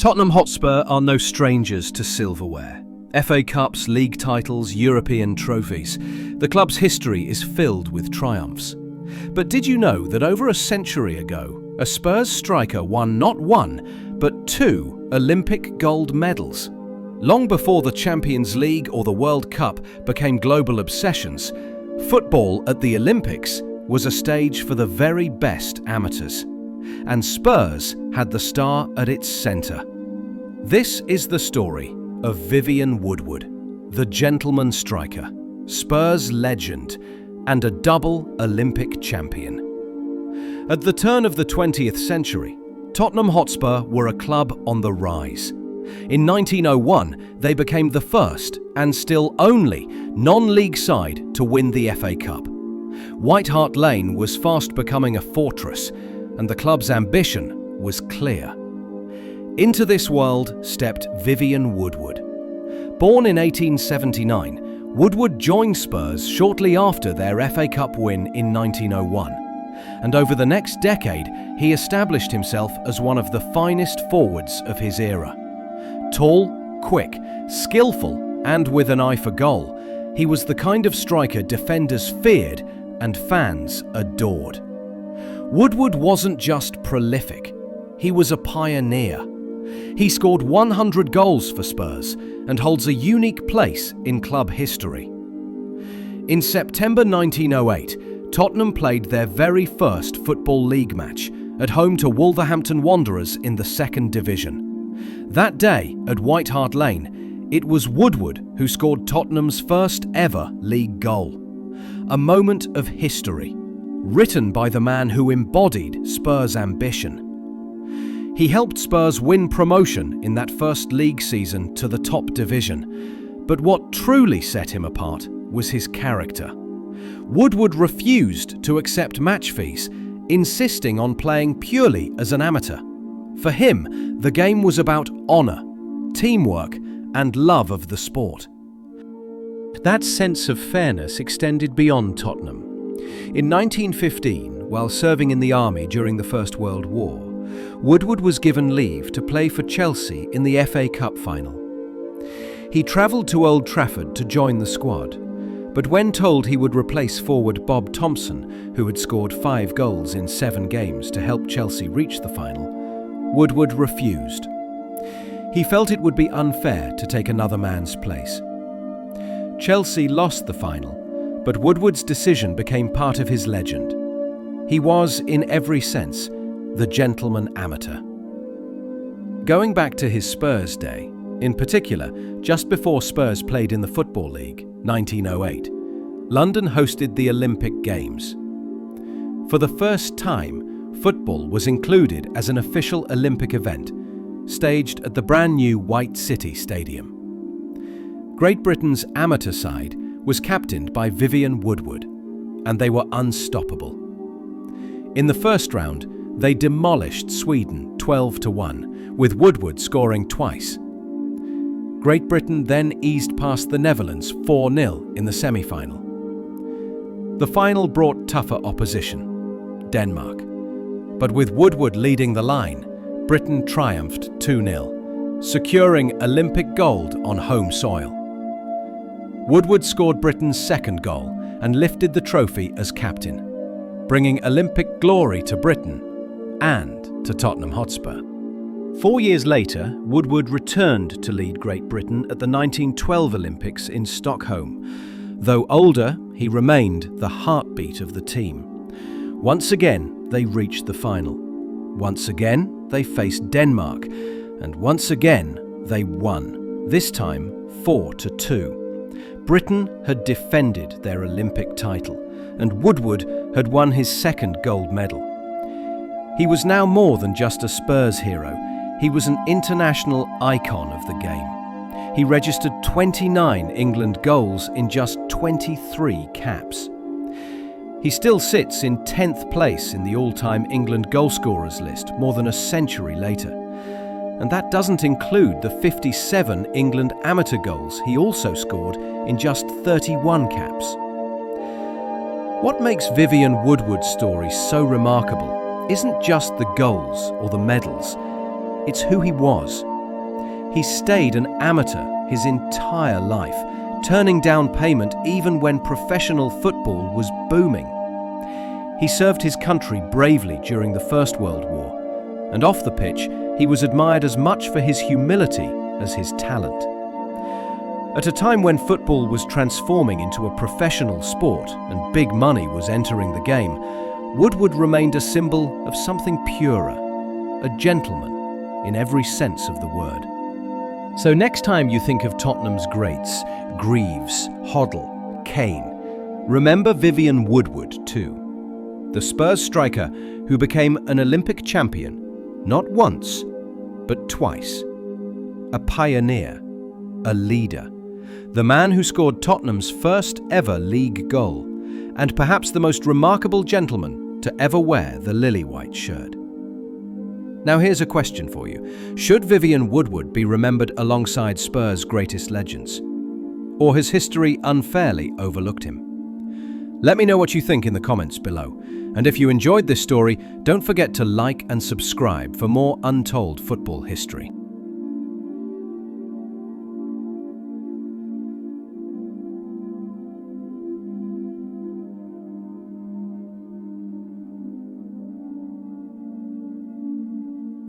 Tottenham Hotspur are no strangers to silverware. FA Cups, league titles, European trophies. The club's history is filled with triumphs. But did you know that over a century ago, a Spurs striker won not one, but 2 Olympic gold medals? Long before the Champions League or the World Cup became global obsessions, football at the Olympics was a stage for the very best amateurs. And Spurs had the star at its centre. This is the story of Vivian Woodward, the gentleman striker, Spurs legend, and a double Olympic champion. At the turn of the 20th century, Tottenham Hotspur were a club on the rise. In 1901, they became the first, and still only, non-league side to win the FA Cup. White Hart Lane was fast becoming a fortress, and the club's ambition was clear. Into this world stepped Vivian Woodward. Born in 1879, Woodward joined Spurs shortly after their FA Cup win in 1901. And over the next decade, he established himself as one of the finest forwards of his era. Tall, quick, skillful, and with an eye for goal, he was the kind of striker defenders feared and fans adored. Woodward wasn't just prolific, he was a pioneer. He scored 100 goals for Spurs and holds a unique place in club history. In September 1908, Tottenham played their very first Football League match at home to Wolverhampton Wanderers in the 2nd Division. That day, at White Hart Lane, it was Woodward who scored Tottenham's first ever league goal. A moment of history, written by the man who embodied Spurs' ambition. He helped Spurs win promotion in that first league season to the top division. But what truly set him apart was his character. Woodward refused to accept match fees, insisting on playing purely as an amateur. For him, the game was about honour, teamwork, and love of the sport. That sense of fairness extended beyond Tottenham. In 1915, while serving in the army during the First World War, Woodward was given leave to play for Chelsea in the FA Cup final. He travelled to Old Trafford to join the squad, but when told he would replace forward Bob Thompson, who had scored 5 goals in 7 games to help Chelsea reach the final, Woodward refused. He felt it would be unfair to take another man's place. Chelsea lost the final, but Woodward's decision became part of his legend. He was, in every sense, the gentleman amateur. Going back to his Spurs day, in particular, just before Spurs played in the Football League, 1908, London hosted the Olympic Games. For the first time, football was included as an official Olympic event, staged at the brand new White City Stadium. Great Britain's amateur side was captained by Vivian Woodward, and they were unstoppable. In the first round, they demolished Sweden 12-1, with Woodward scoring twice. Great Britain then eased past the Netherlands 4-0 in the semi-final. The final brought tougher opposition, Denmark. But with Woodward leading the line, Britain triumphed 2-0, securing Olympic gold on home soil. Woodward scored Britain's 2nd goal and lifted the trophy as captain, bringing Olympic glory to Britain and to Tottenham Hotspur. 4 years later, Woodward returned to lead Great Britain at the 1912 Olympics in Stockholm. Though older, he remained the heartbeat of the team. Once again, they reached the final. Once again, they faced Denmark. And once again, they won, this time 4-2. Britain had defended their Olympic title, and Woodward had won his 2nd gold medal. He was now more than just a Spurs hero. He was an international icon of the game. He registered 29 England goals in just 23 caps. He still sits in 10th place in the all-time England goalscorers list more than a century later. And that doesn't include the 57 England amateur goals he also scored in just 31 caps. What makes Vivian Woodward's story so remarkable isn't just the goals or the medals, it's who he was. He stayed an amateur his entire life, turning down payment even when professional football was booming. He served his country bravely during the First World War, and off the pitch, he was admired as much for his humility as his talent. At a time when football was transforming into a professional sport and big money was entering the game, Woodward remained a symbol of something purer, a gentleman in every sense of the word. So next time you think of Tottenham's greats, Greaves, Hoddle, Kane, remember Vivian Woodward too. The Spurs striker who became an Olympic champion, not once, but twice. A pioneer, a leader. The man who scored Tottenham's first ever league goal, and perhaps the most remarkable gentleman to ever wear the lily-white shirt. Now here's a question for you. Should Vivian Woodward be remembered alongside Spurs' greatest legends? Or has history unfairly overlooked him? Let me know what you think in the comments below. And if you enjoyed this story, don't forget to like and subscribe for more untold football history.